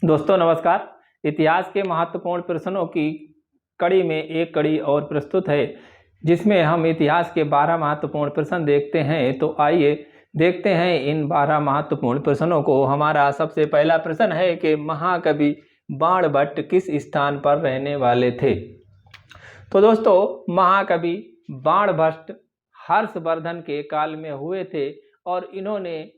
दोस्तों नमस्कार। इतिहास के महत्वपूर्ण प्रश्नों की कड़ी में एक कड़ी और प्रस्तुत है, जिसमें हम इतिहास के 12 महत्वपूर्ण प्रश्न देखते हैं। तो आइए देखते हैं इन 12 महत्वपूर्ण प्रश्नों को। हमारा सबसे पहला प्रश्न है कि महाकवि बाणभट्ट किस स्थान पर रहने वाले थे। तो दोस्तों महाकवि बाणभट्ट हर्षवर्धन के काल में हुए थे और इन्होंने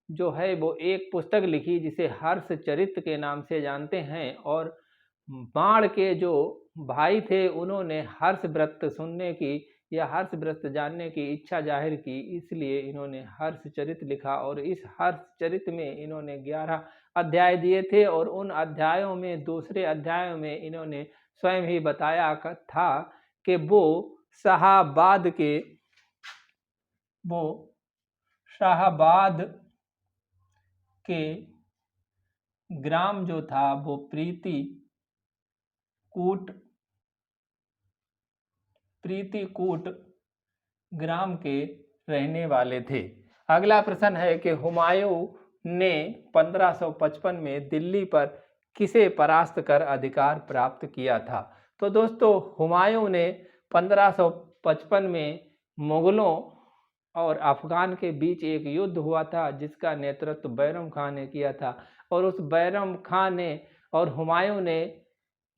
जो है वो एक पुस्तक लिखी जिसे हर्षचरित के नाम से जानते हैं। और बाण के जो भाई थे उन्होंने हर्ष व्रत सुनने की या हर्ष व्रत जानने की इच्छा जाहिर की, इसलिए इन्होंने हर्षचरित लिखा। और इस हर्षचरित में इन्होंने 11 अध्याय दिए थे और उन अध्यायों में दूसरे अध्यायों में इन्होंने स्वयं ही बताया था कि वो शाहाबाद के ग्राम जो था वो प्रीतिकूट ग्राम के रहने वाले थे। अगला प्रश्न है कि हुमायूं ने 1555 में दिल्ली पर किसे परास्त कर अधिकार प्राप्त किया था। तो दोस्तों हुमायूं ने 1555 में मुगलों और अफगान के बीच एक युद्ध हुआ था जिसका नेतृत्व बैरम खान ने किया था। और उस बैरम खान ने और हुमायूं ने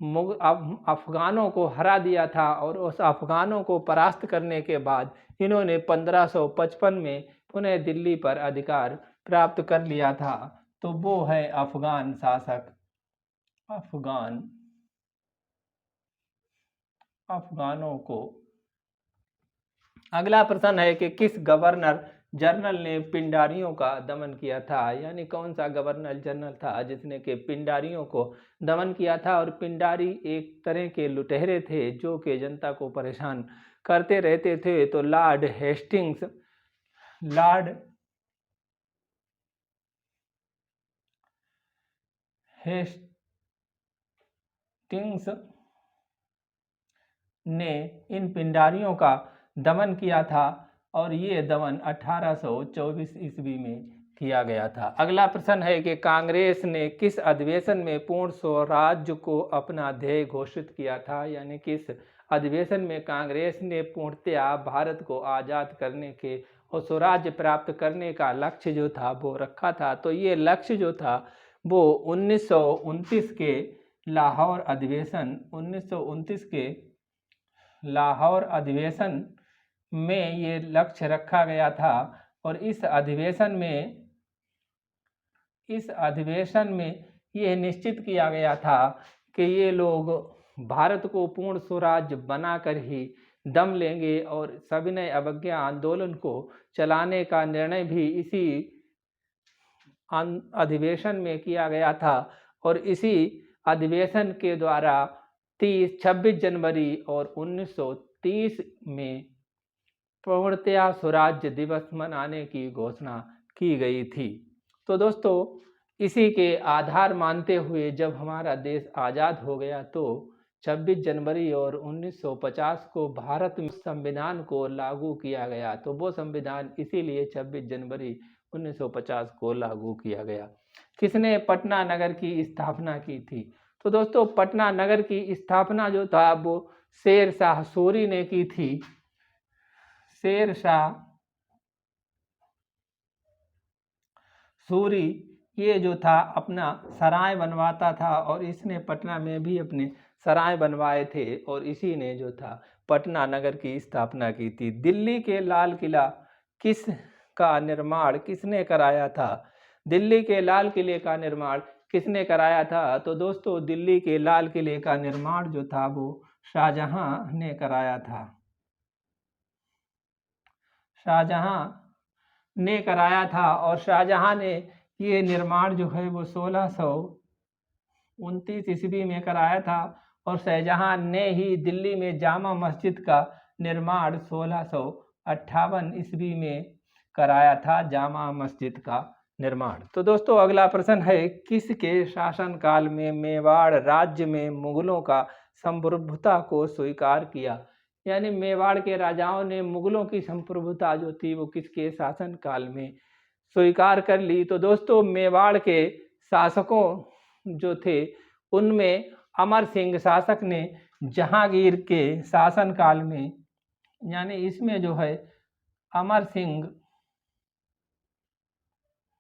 अफगानों को हरा दिया था और उस अफगानों को परास्त करने के बाद इन्होंने 1555 में पुनः दिल्ली पर अधिकार प्राप्त कर लिया था। तो वो है अफगान शासक अफगानों को। अगला प्रश्न है कि किस गवर्नर जनरल ने पिंडारियों का दमन किया था, यानी कौन सा गवर्नर जनरल था जिसने कि पिंडारियों को दमन किया था। और पिंडारी एक तरह के लुटेरे थे जो कि जनता को परेशान करते रहते थे। तो लॉर्ड हेस्टिंग्स ने इन पिंडारियों का दमन किया था और ये दमन 1824 ईस्वी में किया गया था। अगला प्रश्न है कि कांग्रेस ने किस अधिवेशन में पूर्ण स्वराज्य को अपना ध्येय घोषित किया था, यानी किस अधिवेशन में कांग्रेस ने पूर्णतया भारत को आज़ाद करने के और स्वराज्य प्राप्त करने का लक्ष्य जो था वो रखा था। तो ये लक्ष्य जो था वो 1929 के लाहौर अधिवेशन में ये लक्ष्य रखा गया था। और इस अधिवेशन में ये निश्चित किया गया था कि ये लोग भारत को पूर्ण स्वराज्य बनाकर ही दम लेंगे और सविनय अवज्ञा आंदोलन को चलाने का निर्णय भी इसी अधिवेशन में किया गया था। और इसी अधिवेशन के द्वारा 26 जनवरी और 1930 में पूर्णतया स्वराज्य दिवस मनाने की घोषणा की गई थी। तो दोस्तों इसी के आधार मानते हुए जब हमारा देश आज़ाद हो गया तो 26 जनवरी और 1950 को भारत में संविधान को लागू किया गया। तो वो संविधान इसीलिए 26 जनवरी 1950 को लागू किया गया। किसने पटना नगर की स्थापना की थी। तो दोस्तों पटना नगर की स्थापना जो था वो शेर शाह सूरी ने की थी। शेर शाह सूरी ये जो था अपना सराय बनवाता था और इसने पटना में भी अपने सराय बनवाए थे और इसी ने जो था पटना नगर की स्थापना की थी। दिल्ली के लाल किला का निर्माण किसने कराया था। दिल्ली के लाल किले का निर्माण किसने कराया था। तो दोस्तों दिल्ली के लाल किले का निर्माण जो था वो शाहजहां ने कराया था। और शाहजहां ने ये निर्माण जो है वो 1629 ईस्वी में कराया था। और शाहजहां ने ही दिल्ली में जामा मस्जिद का निर्माण 1658 ईस्वी में कराया था, जामा मस्जिद का निर्माण। तो दोस्तों अगला प्रश्न है किसके शासनकाल में मेवाड़ राज्य में मुगलों का संप्रभुता को स्वीकार किया, यानी मेवाड़ के राजाओं ने मुगलों की संप्रभुता जो थी वो किसके शासन काल में स्वीकार कर ली। तो दोस्तों मेवाड़ के शासकों जो थे उनमें अमर सिंह शासक ने जहांगीर के शासनकाल में, यानी इसमें जो है अमर सिंह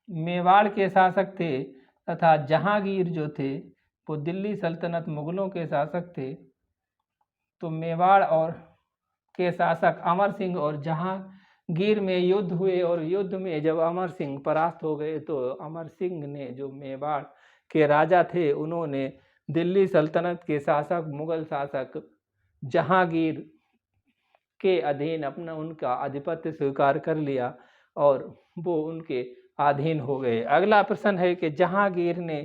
मेवाड़ के शासक थे तथा जहांगीर जो थे वो दिल्ली सल्तनत मुगलों के शासक थे। तो मेवाड़ और के शासक अमर सिंह और जहांगीर में युद्ध हुए और युद्ध में जब अमर सिंह परास्त हो गए तो अमर सिंह ने, जो मेवाड़ के राजा थे, उन्होंने दिल्ली सल्तनत के शासक मुगल शासक जहांगीर के अधीन अपना उनका आधिपत्य स्वीकार कर लिया और वो उनके अधीन हो गए। अगला प्रश्न है कि जहांगीर ने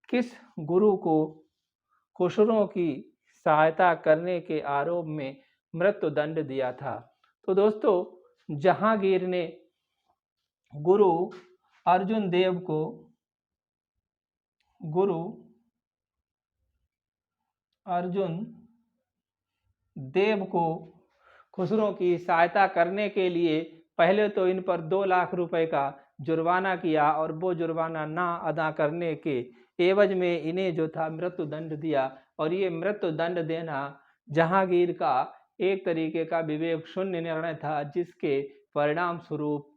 किस गुरु को खुसरो की सहायता करने के आरोप में मृत्युदंड दिया था? तो दोस्तों जहांगीर ने गुरु अर्जुन देव को खुसरो की सहायता करने के लिए पहले तो इन पर 2 लाख रुपए का जुर्माना किया और वो जुर्माना ना अदा करने के एवज में इन्हें जो था मृत्युदंड दिया। और ये मृत्युदंड देना जहांगीर का एक तरीके का विवेक शून्य निर्णय था, जिसके परिणाम स्वरूप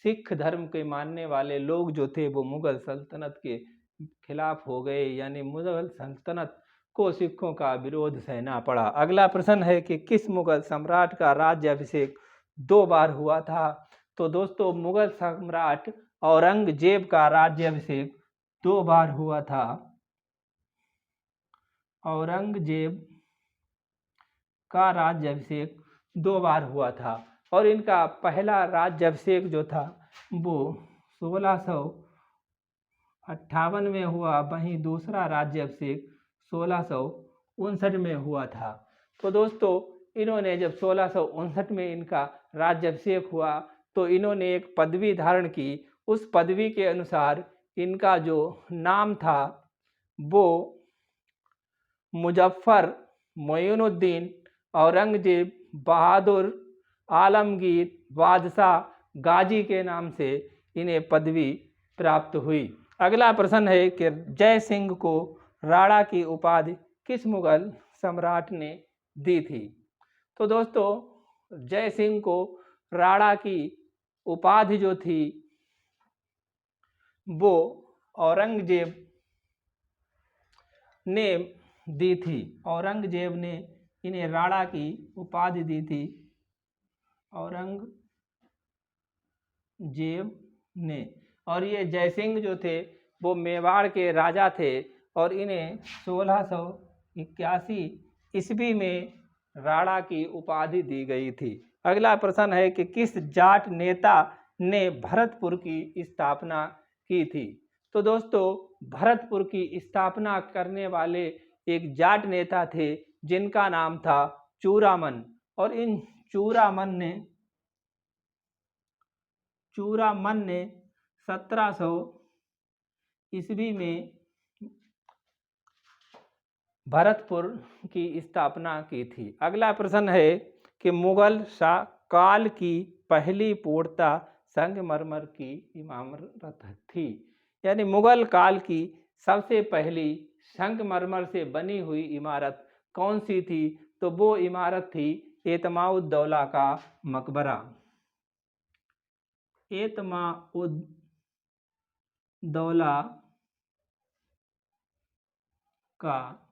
सिख धर्म के मानने वाले लोग जो थे वो मुगल सल्तनत के खिलाफ हो गए, यानी मुगल सल्तनत को सिखों का विरोध सहना पड़ा। अगला प्रश्न है कि किस मुगल सम्राट का राज्याभिषेक 2 बार हुआ था? तो दोस्तों मुगल सम्राट औरंगजेब का राज्याभिषेक 2 बार हुआ था। औरंगजेब का राज्याभिषेक 2 बार हुआ था और इनका पहला राज्याभिषेक जो था वो 1658 में हुआ, वहीं दूसरा राज्याभिषेक 1659 में हुआ था। तो दोस्तों इन्होंने जब 1659 में इनका राज्याभिषेक हुआ तो इन्होंने एक पदवी धारण की। उस पदवी के अनुसार इनका जो नाम था वो मुजफ्फर मोइनुद्दीन औरंगजेब बहादुर आलमगीर बादशाह गाजी के नाम से इन्हें पदवी प्राप्त हुई। अगला प्रश्न है कि जय सिंह को राणा की उपाधि किस मुगल सम्राट ने दी थी? तो दोस्तों जय सिंह को राणा की उपाधि जो थी वो औरंगजेब ने दी थी। औरंगजेब ने इन्हें राणा की उपाधि दी थी, औरंगजेब ने। और ये जयसिंह जो थे वो मेवाड़ के राजा थे और इन्हें 1681 ईस्वी में राणा की उपाधि दी गई थी। अगला प्रश्न है कि किस जाट नेता ने भरतपुर की स्थापना की थी? तो दोस्तों भरतपुर की स्थापना करने वाले एक जाट नेता थे जिनका नाम था चूरामन। और इन चूरामन ने 1700 ईस्वी में भरतपुर की स्थापना की थी। अगला प्रश्न है कि मुगल काल की पहली पूर्णता संगमरमर की इमारत थी, यानी मुगल काल की सबसे पहली संगमरमर से बनी हुई इमारत कौन सी थी? तो वो इमारत थी एतमाउद्दौला का मकबरा। एतमाउद्दौला का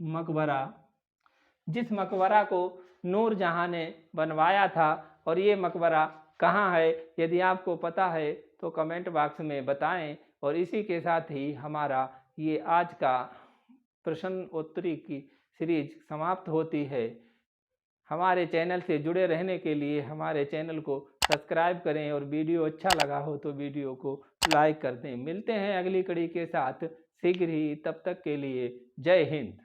मकबरा, जिस मकबरा को नूरजहां ने बनवाया था। और ये मकबरा कहाँ है? यदि आपको पता है तो कमेंट बॉक्स में बताएं। और इसी के साथ ही हमारा ये आज का प्रश्न उत्तरी की सीरीज समाप्त होती है। हमारे चैनल से जुड़े रहने के लिए हमारे चैनल को सब्सक्राइब करें और वीडियो अच्छा लगा हो तो वीडियो को लाइक कर दें। मिलते हैं अगली कड़ी के साथ शीघ्र ही, तब तक के लिए जय हिंद।